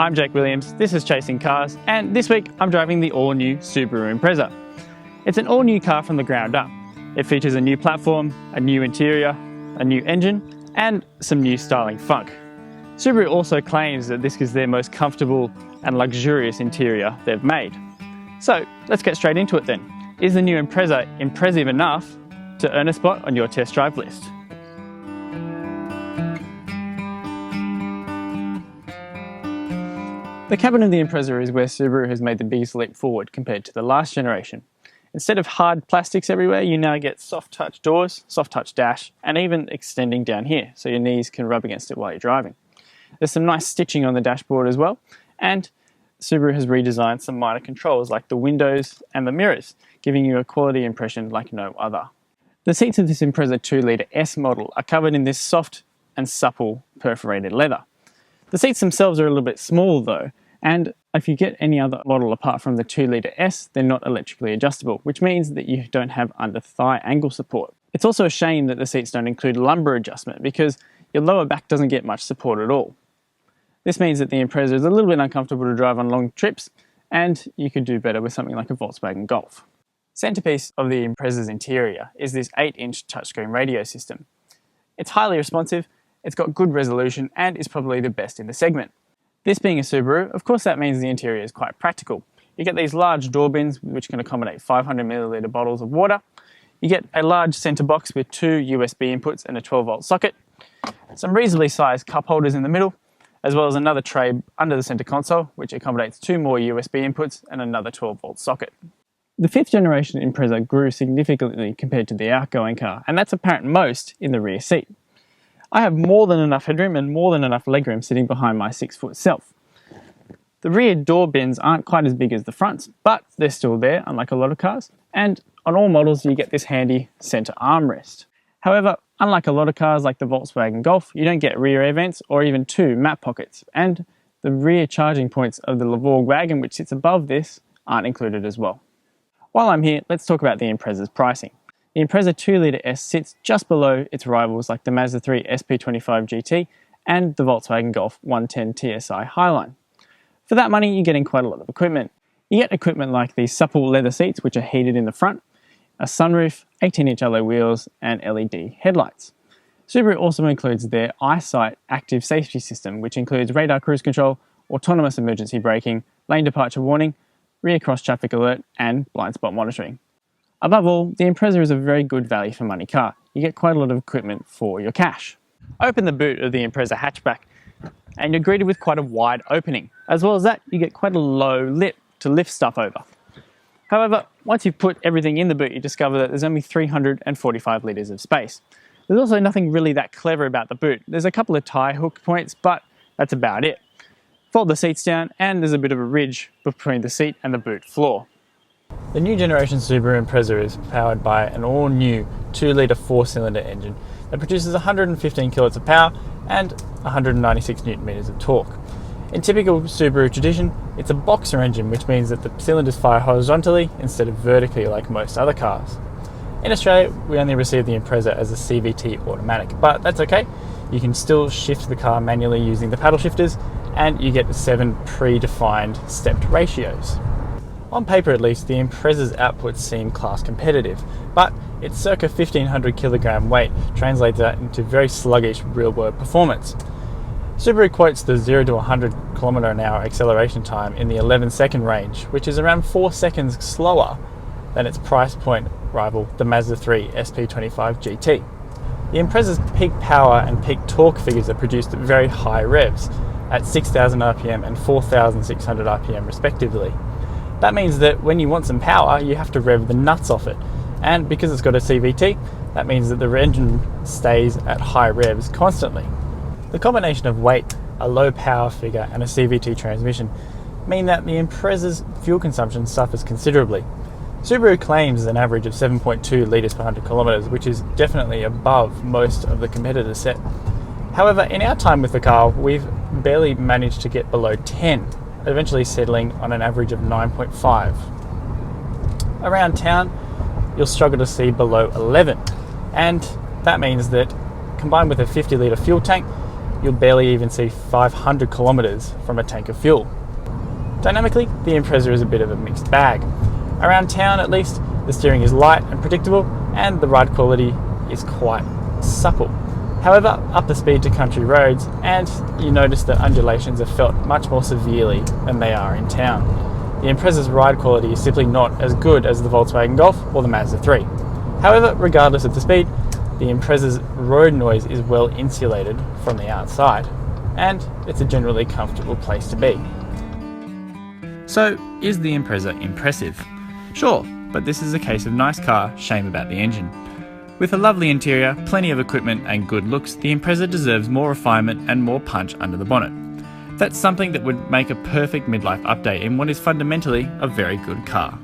I'm Jake Williams, this is Chasing Cars, and this week I'm driving the all-new Subaru Impreza. It's an all-new car from the ground up. It features a new platform, a new interior, a new engine, and some new styling funk. Subaru also claims that this is their most comfortable and luxurious interior they've made. So let's get straight into it then. Is the new Impreza impressive enough to earn a spot on your test drive list? The cabin of the Impreza is where Subaru has made the biggest leap forward compared to the last generation. Instead of hard plastics everywhere, you now get soft touch doors, soft touch dash, and even extending down here so your knees can rub against it while you're driving. There's some nice stitching on the dashboard as well, and Subaru has redesigned some minor controls like the windows and the mirrors, giving you a quality impression like no other. The seats of this Impreza 2-litre S model are covered in this soft and supple perforated leather. The seats themselves are a little bit small though, and if you get any other model apart from the 2-litre S, they're not electrically adjustable, which means that you don't have under-thigh angle support. It's also a shame that the seats don't include lumbar adjustment because your lower back doesn't get much support at all. This means that the Impreza is a little bit uncomfortable to drive on long trips, and you could do better with something like a Volkswagen Golf. Centerpiece of the Impreza's interior is this 8-inch touchscreen radio system. It's highly responsive, it's got good resolution, and is probably the best in the segment. This being a Subaru, of course that means the interior is quite practical. You get these large door bins which can accommodate 500ml bottles of water. You get a large centre box with 2 USB inputs and a 12-volt socket. Some reasonably sized cup holders in the middle, as well as another tray under the centre console which accommodates 2 more USB inputs and another 12-volt socket. The 5th generation Impreza grew significantly compared to the outgoing car, and that's apparent most in the rear seat. I have more than enough headroom and more than enough legroom sitting behind my 6-foot self. The rear door bins aren't quite as big as the fronts, but they're still there, unlike a lot of cars, and on all models you get this handy centre armrest. However, unlike a lot of cars like the Volkswagen Golf, you don't get rear air vents or even 2 map pockets, and the rear charging points of the Levorg wagon, which sits above this, aren't included as well. While I'm here, let's talk about the Impreza's pricing. The Impreza 2-litre S sits just below its rivals like the Mazda 3 SP25 GT and the Volkswagen Golf 110 TSI Highline. For that money, you're getting quite a lot of equipment. You get equipment like these supple leather seats which are heated in the front, a sunroof, 18-inch alloy wheels, and LED headlights. Subaru also includes their EyeSight active safety system, which includes radar cruise control, autonomous emergency braking, lane departure warning, rear cross traffic alert, and blind spot monitoring. Above all, the Impreza is a very good value for money car. You get quite a lot of equipment for your cash. Open the boot of the Impreza hatchback and you're greeted with quite a wide opening. As well as that, you get quite a low lip to lift stuff over. However, once you've put everything in the boot, you discover that there's only 345 litres of space. There's also nothing really that clever about the boot. There's a couple of tie hook points, but that's about it. Fold the seats down and there's a bit of a ridge between the seat and the boot floor. The new generation Subaru Impreza is powered by an all-new 2-litre 4-cylinder engine that produces 115 kilowatts of power and 196 Nm of torque. In typical Subaru tradition, it's a boxer engine, which means that the cylinders fire horizontally instead of vertically like most other cars. In Australia, we only received the Impreza as a CVT automatic, but that's okay. You can still shift the car manually using the paddle shifters, and you get 7 predefined stepped ratios. On paper at least, the Impreza's outputs seem class competitive, but its circa 1500 kilogram weight translates that into very sluggish real-world performance. Subaru quotes the 0 to 100 km/h acceleration time in the 11-second range, which is around 4 seconds slower than its price point rival, the Mazda 3 SP25 GT. The Impreza's peak power and peak torque figures are produced at very high revs, at 6000 RPM and 4600 RPM respectively. That means that when you want some power, you have to rev the nuts off it. And because it's got a CVT, that means that the engine stays at high revs constantly. The combination of weight, a low power figure, and a CVT transmission mean that the Impreza's fuel consumption suffers considerably. Subaru claims an average of 7.2 litres per 100 kilometres, which is definitely above most of the competitor set. However, in our time with the car, we've barely managed to get below 10. Eventually settling on an average of 9.5. Around town, you'll struggle to see below 11, and that means that combined with a 50-litre fuel tank, you'll barely even see 500 kilometers from a tank of fuel. Dynamically, the Impreza is a bit of a mixed bag. Around town at least, the steering is light and predictable, and the ride quality is quite supple. However, up the speed to country roads, and you notice that undulations are felt much more severely than they are in town. The Impreza's ride quality is simply not as good as the Volkswagen Golf or the Mazda 3. However, regardless of the speed, the Impreza's road noise is well insulated from the outside, and it's a generally comfortable place to be. So, is the Impreza impressive? Sure, but this is a case of nice car, shame about the engine. With a lovely interior, plenty of equipment and good looks, the Impreza deserves more refinement and more punch under the bonnet. That's something that would make a perfect midlife update in what is fundamentally a very good car.